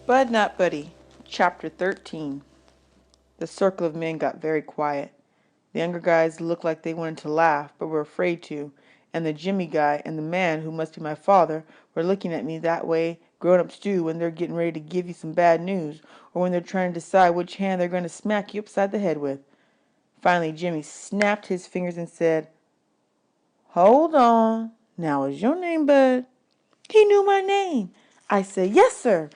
Bud Not Buddy, Chapter 13. The circle of men got very quiet. The younger guys looked like they wanted to laugh, but were afraid to, and the Jimmy guy and the man who must be my father were looking at me that way grown-ups do when they're getting ready to give you some bad news, or when they're trying to decide which hand they're going to smack you upside the head with. Finally, Jimmy snapped his fingers and said, "Hold on. Now, is your name Bud?" He knew my name. I said, "Yes, sir."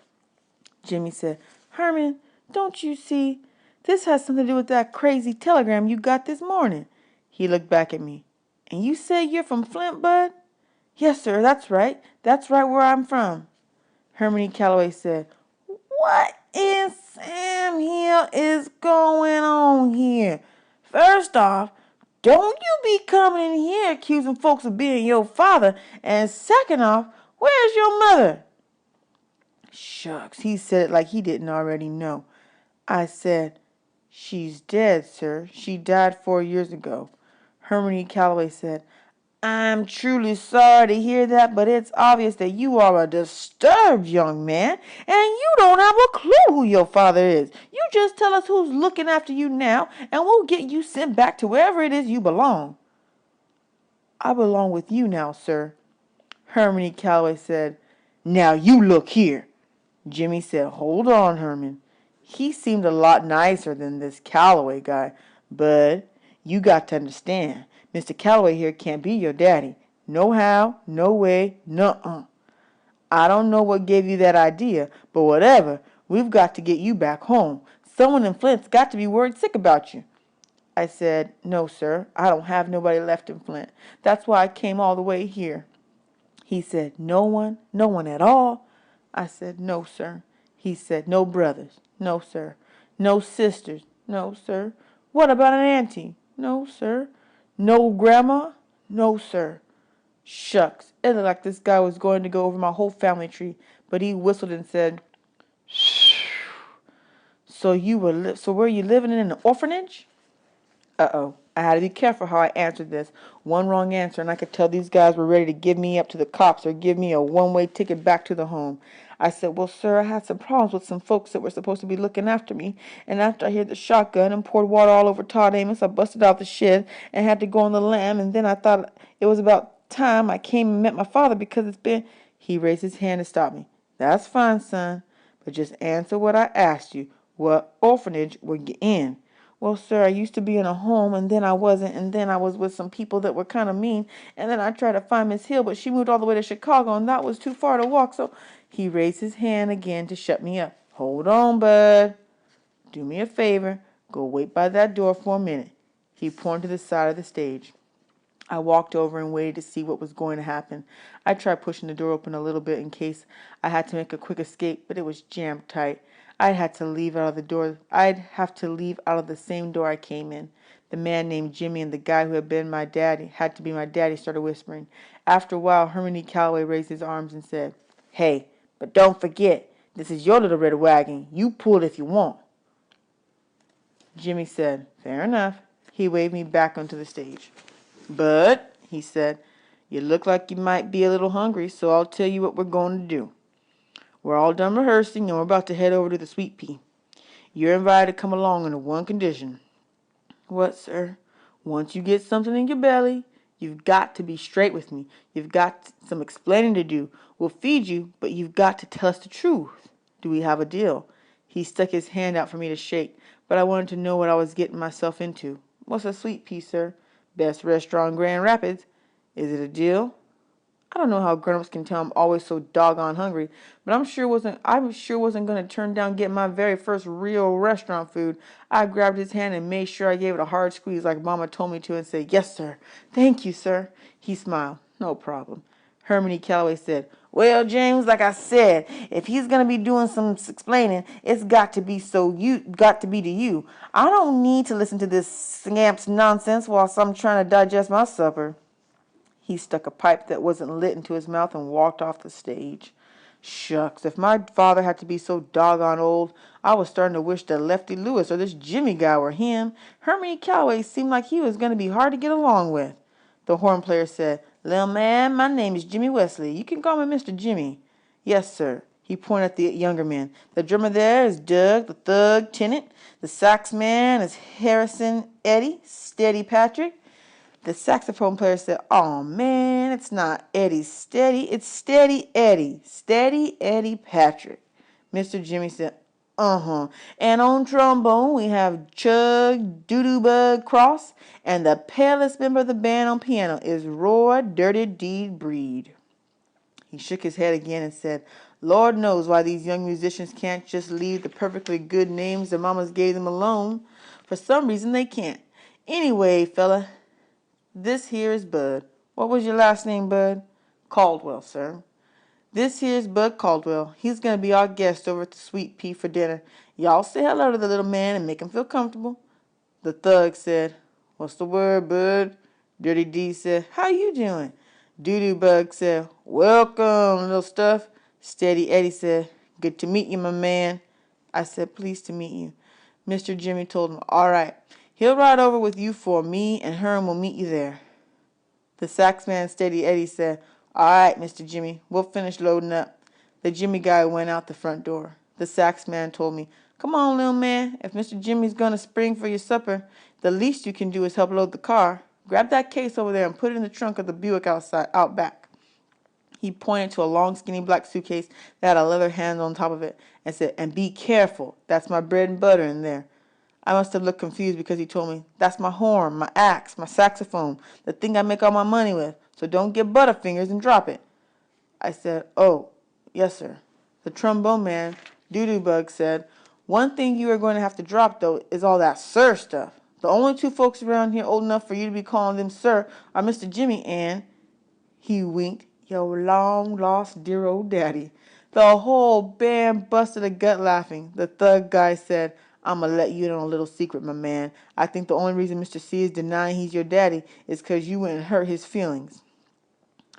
Jimmy said, "Herman, don't you see? This has something to do with that crazy telegram you got this morning." He looked back at me. "And you say you're from Flint, Bud?" "Yes, sir, that's right. That's right where I'm from." Hermione Calloway said, "What in Sam Hill is going on here? First off, don't you be coming in here accusing folks of being your father. And second off, where's your mother?" "Shucks," he said it like he didn't already know. I said, "She's dead, sir. She died 4 years ago." Hermione Calloway said, "I'm truly sorry to hear that, but it's obvious that you are a disturbed young man, and you don't have a clue who your father is. You just tell us who's looking after you now, and we'll get you sent back to wherever it is you belong." "I belong with you now, sir." Hermione Calloway said, "Now you look here." Jimmy said, "Hold on, Herman." He seemed a lot nicer than this Calloway guy. "But you got to understand, Mr. Calloway here can't be your daddy. No how, no way, nuh-uh. I don't know what gave you that idea, but whatever, we've got to get you back home. Someone in Flint's got to be worried sick about you." I said, "No, sir, I don't have nobody left in Flint. That's why I came all the way here." He said, "No one? No one at all?" I said, "No, sir." He said, "No brothers?" "No, sir." "No sisters?" "No, sir." "What about an auntie?" "No, sir." "No grandma?" "No, sir." Shucks, it looked like this guy was going to go over my whole family tree, but he whistled and said, "Shh. So were you living in an orphanage?" Uh-oh. I had to be careful how I answered this. One wrong answer, and I could tell these guys were ready to give me up to the cops or give me a one-way ticket back to the home. I said, "Well, sir, I had some problems with some folks that were supposed to be looking after me, and after I hit the shotgun and poured water all over Todd Amos, I busted out the shed and had to go on the lam, and then I thought it was about time I came and met my father because it's been—" He raised his hand to stop me. "That's fine, son, but just answer what I asked you. What orphanage were you in?" "Well, sir, I used to be in a home, and then I wasn't, and then I was with some people that were kind of mean, and then I tried to find Miss Hill, but she moved all the way to Chicago, and that was too far to walk, so—" He raised his hand again to shut me up. "Hold on, Bud. Do me a favor. Go wait by that door for a minute." He pointed to the side of the stage. I walked over and waited to see what was going to happen. I tried pushing the door open a little bit in case I had to make a quick escape, but it was jammed tight. I'd have to leave out of the same door I came in. The man named Jimmy and the guy who had to be my daddy, started whispering. After a while, Hermione Calloway raised his arms and said, "Hey, but don't forget, this is your little red wagon. You pull it if you want." Jimmy said, "Fair enough." He waved me back onto the stage. "But," he said, "you look like you might be a little hungry, so I'll tell you what we're going to do. We're all done rehearsing, and we're about to head over to the Sweet Pea. You're invited to come along under one condition." "What, sir?" "Once you get something in your belly, you've got to be straight with me. You've got some explaining to do. We'll feed you, but you've got to tell us the truth. Do we have a deal?" He stuck his hand out for me to shake, but I wanted to know what I was getting myself into. "What's a Sweet Pea, sir?" "Best restaurant in Grand Rapids." "Is it a deal?" I don't know how grown-ups can tell I'm always so doggone hungry, but I sure wasn't going to turn down getting my very first real restaurant food. I grabbed his hand and made sure I gave it a hard squeeze like Mama told me to and said, "Yes, sir. Thank you, sir." He smiled. "No problem." Hermione Calloway said, "Well, James, like I said, if he's going to be doing some explaining, it's got to be to you. I don't need to listen to this scamp's nonsense whilst I'm trying to digest my supper." He stuck a pipe that wasn't lit into his mouth and walked off the stage. Shucks, if my father had to be so doggone old, I was starting to wish that Lefty Lewis or this Jimmy guy were him. Hermione Calloway seemed like he was going to be hard to get along with. The horn player said, "Little man, my name is Jimmy Wesley. You can call me Mr. Jimmy." "Yes, sir." He pointed at the younger man. The drummer there is Doug, the thug tenant. The sax man is Harrison Eddie, Steady Patrick. The saxophone player said, "Oh man, it's not Eddie Steady, it's Steady Eddie. Steady Eddie Patrick." Mr. Jimmy said, "Uh-huh." And on trombone, we have Chug Doodoo Cross, and the palest member of the band on piano is Roy Dirty Deed Breed. He shook his head again and said, "Lord knows why these young musicians can't just leave the perfectly good names their mamas gave them alone. For some reason they can't. Anyway, fella, this here is Bud." "What was your last name, Bud?" "Caldwell, sir." "This here's Bud Caldwell. He's going to be our guest over at the Sweet Pea for dinner. Y'all say hello to the little man and make him feel comfortable." The thug said, "What's the word, Bud?" Dirty D said, "How you doing?" Doodoo Bug said, "Welcome, little stuff." Steady Eddie said, "Good to meet you, my man." I said, "Pleased to meet you." Mr. Jimmy told him, "All right. He'll ride over with you for me, and Herm will meet you there." The sax man, Steady Eddie, said, "All right, Mr. Jimmy, we'll finish loading up." The Jimmy guy went out the front door. The sax man told me, "Come on, little man. If Mr. Jimmy's going to spring for your supper, the least you can do is help load the car. Grab that case over there and put it in the trunk of the Buick out back." He pointed to a long, skinny black suitcase that had a leather handle on top of it and said, "And be careful. That's my bread and butter in there." I must have looked confused because he told me, "That's my horn, my axe, my saxophone, the thing I make all my money with. So don't get butterfingers and drop it." I said, "Oh, yes, sir." The trombone man, Doodoo Bug, said, "One thing you are going to have to drop, though, is all that sir stuff. The only two folks around here old enough for you to be calling them sir are Mr. Jimmy and," he winked, "your long-lost dear old daddy." The whole band busted a gut laughing. The thug guy said, "I'm going to let you in on a little secret, my man. I think the only reason Mr. C is denying he's your daddy is because you went and hurt his feelings."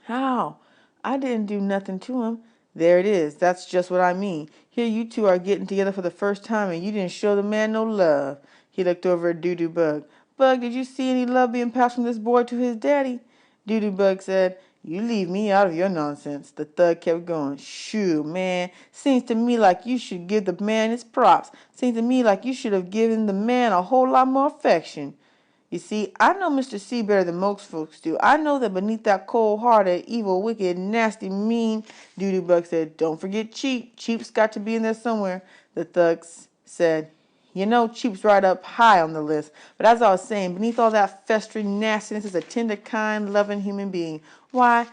"How? I didn't do nothing to him." "There it is. That's just what I mean. Here you two are getting together for the first time, and you didn't show the man no love." He looked over at Doodoo Bug. "Bug, did you see any love being passed from this boy to his daddy?" Doodoo Bug said, "You leave me out of your nonsense." The thug kept going. "Shoo, man. Seems to me like you should give the man his props. Seems to me like you should have given the man a whole lot more affection. You see, I know Mr. C better than most folks do. I know that beneath that cold-hearted, evil, wicked, nasty, mean," Doodoo Bug said, "don't forget Cheap. Cheap's got to be in there somewhere." The thugs said, "You know, Cheap's right up high on the list. But as I was saying, beneath all that festering nastiness is a tender, kind, loving human being. Why,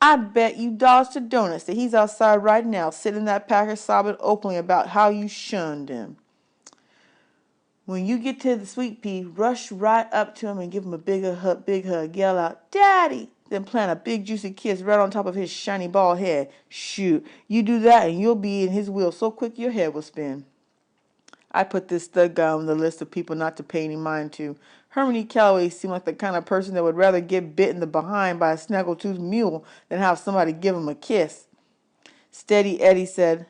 I bet you dollars to donuts that he's outside right now, sitting in that packer sobbing openly about how you shunned him. When you get to the Sweet Pea, rush right up to him and give him a big hug. Yell out, 'Daddy!' Then plant a big juicy kiss right on top of his shiny bald head. Shoot, you do that and you'll be in his wheel so quick your head will spin." I put this thug guy on the list of people not to pay any mind to. Hermione Calloway seemed like the kind of person that would rather get bit in the behind by a snaggletooth mule than have somebody give him a kiss. Steady Eddie said,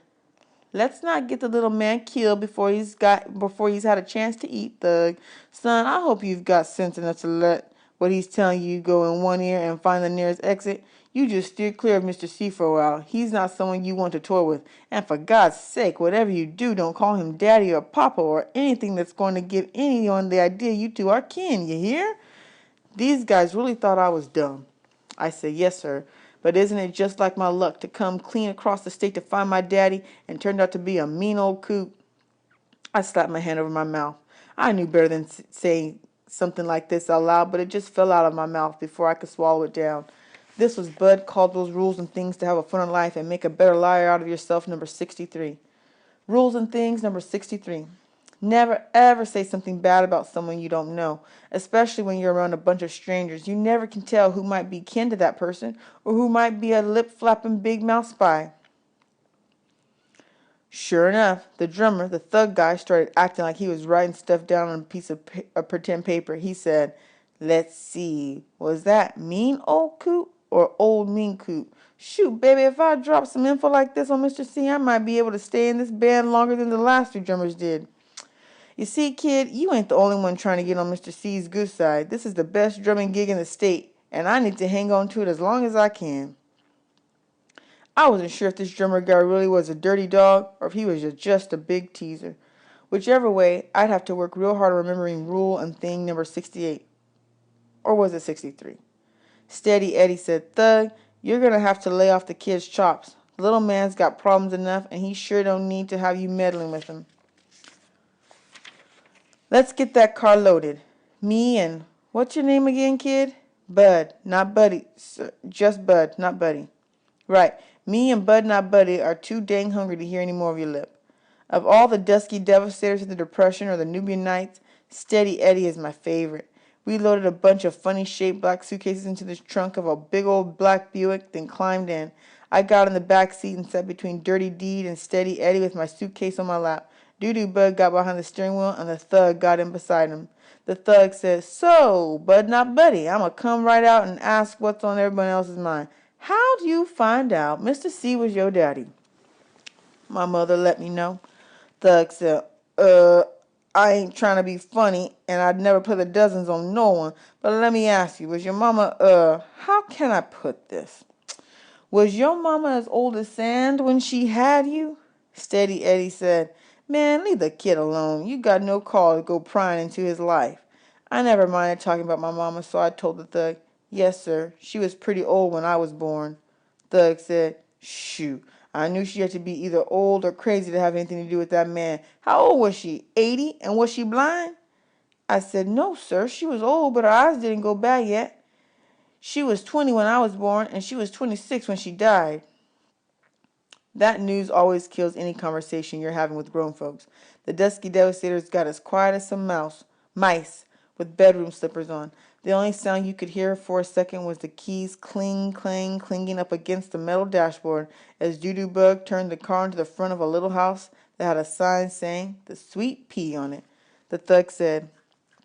"Let's not get the little man killed before he's had a chance to eat, Thug. Son, I hope you've got sense enough to let what he's telling you go in one ear and find the nearest exit. You just steer clear of Mr. C for a while. He's not someone you want to toy with. And for God's sake, whatever you do, don't call him Daddy or Papa or anything that's going to give anyone the idea you two are kin, you hear?" These guys really thought I was dumb. I said, "Yes, sir. But isn't it just like my luck to come clean across the state to find my daddy and turned out to be a mean old coot?" I slapped my hand over my mouth. I knew better than saying something like this out loud, but it just fell out of my mouth before I could swallow it down. This was Bud Caldwell's Rules and Things to Have a Fun in Life and Make a Better Liar Out of Yourself, number 63. Rules and Things, number 63. Never, ever say something bad about someone you don't know, especially when you're around a bunch of strangers. You never can tell who might be kin to that person or who might be a lip-flapping, big-mouth spy. Sure enough, the drummer, the thug guy, started acting like he was writing stuff down on a piece of pretend paper. He said, "Let's see, was that mean old coot or old mean coot? Shoot, baby, if I drop some info like this on Mr. C, I might be able to stay in this band longer than the last two drummers did. You see, kid, you ain't the only one trying to get on Mr. C's good side. This is the best drumming gig in the state, and I need to hang on to it as long as I can." I wasn't sure if this drummer guy really was a dirty dog or if he was just a big teaser. Whichever way, I'd have to work real hard remembering rule and thing number 68. Or was it 63? Steady Eddie said, Thug, you're going to have to lay off the kid's chops. The little man's got problems enough, and he sure don't need to have you meddling with him. Let's get that car loaded. Me and, what's your name again, kid? Bud, not Buddy. Just Bud, not Buddy. Right. Me and Bud, not Buddy, are too dang hungry to hear any more of your lip. Of all the dusky devastators of the Depression or the Nubian Nights, Steady Eddie is my favorite. We loaded a bunch of funny-shaped black suitcases into the trunk of a big old black Buick, then climbed in. I got in the back seat and sat between Dirty Deed and Steady Eddie with my suitcase on my lap. Doo-Doo Bud got behind the steering wheel, and the Thug got in beside him. The Thug said, So, Bud not Buddy, I'm going to come right out and ask what's on everybody else's mind. How'd you find out Mr. C was your daddy? My mother let me know. Thug said, I ain't trying to be funny, and I'd never play the dozens on no one, but let me ask you, was your mama, how can I put this? Was your mama as old as sand when she had you? Steady Eddie said, Man, leave the kid alone. You got no call to go prying into his life. I never minded talking about my mama, so I told the Thug, Yes, sir, she was pretty old when I was born. Thug said, Shoot, I knew she had to be either old or crazy to have anything to do with that man. How old was she? 80? And was she blind? I said, No, sir, she was old, but her eyes didn't go bad yet. She was 20 when I was born, and she was 26 when she died. That news always kills any conversation you're having with grown folks. The dusky devastators got as quiet as some mice with bedroom slippers on. The only sound you could hear for a second was the keys clinging up against the metal dashboard as Doo-Doo Bug turned the car into the front of a little house that had a sign saying, The Sweet Pea on it. The Thug said,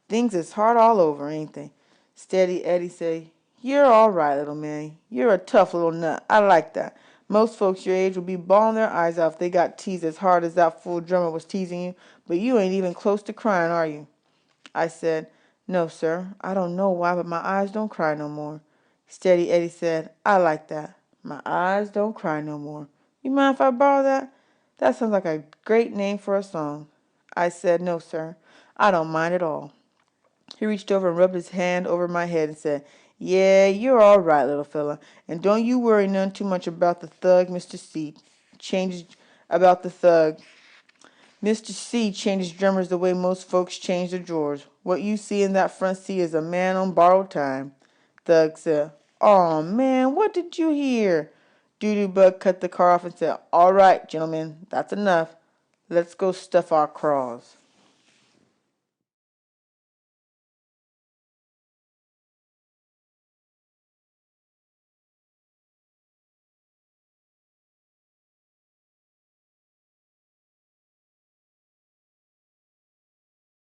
Things is hard all over, ain't they? Steady Eddie said, You're all right, little man. You're a tough little nut. I like that. Most folks your age would be bawling their eyes out if they got teased as hard as that fool drummer was teasing you, but you ain't even close to crying, are you? I said, No, sir. I don't know why, but my eyes don't cry no more. Steady Eddie said, I like that. My eyes don't cry no more. You mind if I borrow that? That sounds like a great name for a song. I said, No, sir. I don't mind at all. He reached over and rubbed his hand over my head and said, Yeah, you're all right, little fella. And don't you worry none too much about the Thug, Mr. C. About the Thug. Mr. C changes drummers the way most folks change their drawers. What you see in that front seat is a man on borrowed time. Thug said, Aw, man, what did you hear? Doo-Doo Bug cut the car off and said, All right, gentlemen, that's enough. Let's go stuff our craws.